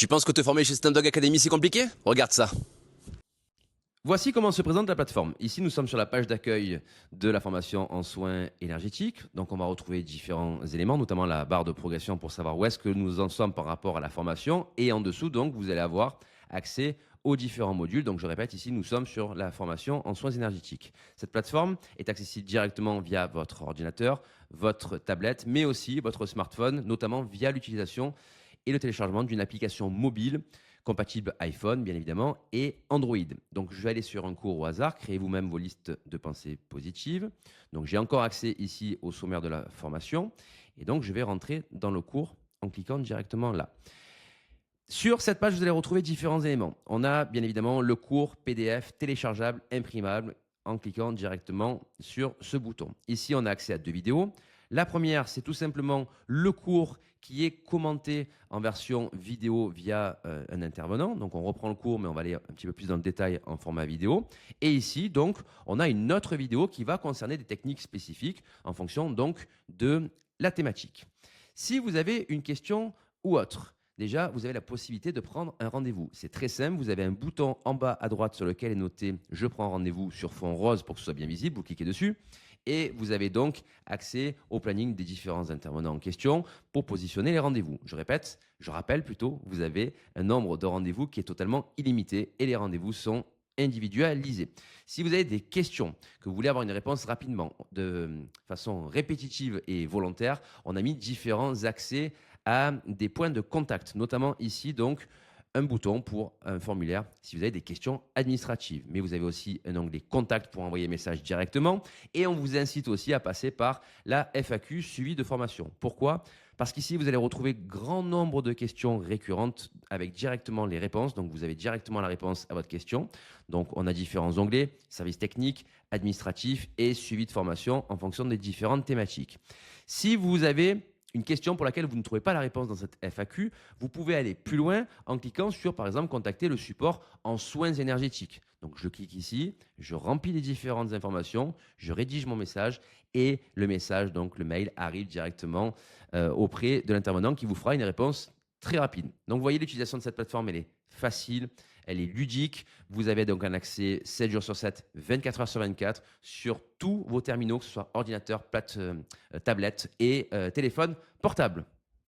Tu penses que te former chez Snapdog Academy c'est compliqué? Regarde ça. Voici comment se présente la plateforme. Ici, nous sommes sur la page d'accueil de la formation en soins énergétiques. Donc, on va retrouver différents éléments, notamment la barre de progression pour savoir où est-ce que nous en sommes par rapport à la formation. Et en dessous, donc, vous allez avoir accès aux différents modules. Donc, je répète, ici, nous sommes sur la formation en soins énergétiques. Cette plateforme est accessible directement via votre ordinateur, votre tablette, mais aussi votre smartphone, notamment via l'utilisation et le téléchargement d'une application mobile compatible iPhone, bien évidemment, et Android. Donc, je vais aller sur un cours au hasard. Créez vous-même vos listes de pensées positives. Donc, j'ai encore accès ici au sommaire de la formation. Et donc, je vais rentrer dans le cours en cliquant directement là. Sur cette page, vous allez retrouver différents éléments. On a bien évidemment le cours PDF téléchargeable, imprimable, en cliquant directement sur ce bouton. Ici, on a accès à 2 vidéos. La première, c'est tout simplement le cours qui est commenté en version vidéo via un intervenant. Donc, on reprend le cours, mais on va aller un petit peu plus dans le détail en format vidéo. Et ici, donc, on a une autre vidéo qui va concerner des techniques spécifiques en fonction donc de la thématique. Si vous avez une question ou autre, déjà, vous avez la possibilité de prendre un rendez-vous. C'est très simple. Vous avez un bouton en bas à droite sur lequel est noté « Je prends rendez-vous » sur fond rose pour que ce soit bien visible. Vous cliquez dessus et vous avez donc accès au planning des différents intervenants en question pour positionner les rendez-vous. Je rappelle plutôt, vous avez un nombre de rendez-vous qui est totalement illimité et les rendez-vous sont individualisés. Si vous avez des questions, que vous voulez avoir une réponse rapidement, de façon répétitive et volontaire, on a mis différents accès à des points de contact, notamment ici donc un bouton pour un formulaire si vous avez des questions administratives. Mais vous avez aussi un onglet contact pour envoyer un message directement et on vous incite aussi à passer par la FAQ suivi de formation. Pourquoi? Parce qu'ici, vous allez retrouver grand nombre de questions récurrentes avec directement les réponses. Donc, vous avez directement la réponse à votre question. Donc, on a différents onglets, services techniques, administratifs et suivi de formation en fonction des différentes thématiques. Si vous avez une question pour laquelle vous ne trouvez pas la réponse dans cette FAQ, vous pouvez aller plus loin en cliquant sur, par exemple, contacter le support en soins énergétiques. Donc, je clique ici, je remplis les différentes informations, je rédige mon message et le message, donc le mail, arrive directement auprès de l'intervenant qui vous fera une réponse très rapide. Donc, vous voyez, l'utilisation de cette plateforme, elle est facile, elle est ludique. Vous avez donc un accès 7 jours sur 7, 24 heures sur 24 sur tous vos terminaux, que ce soit ordinateur, tablette et téléphone portable.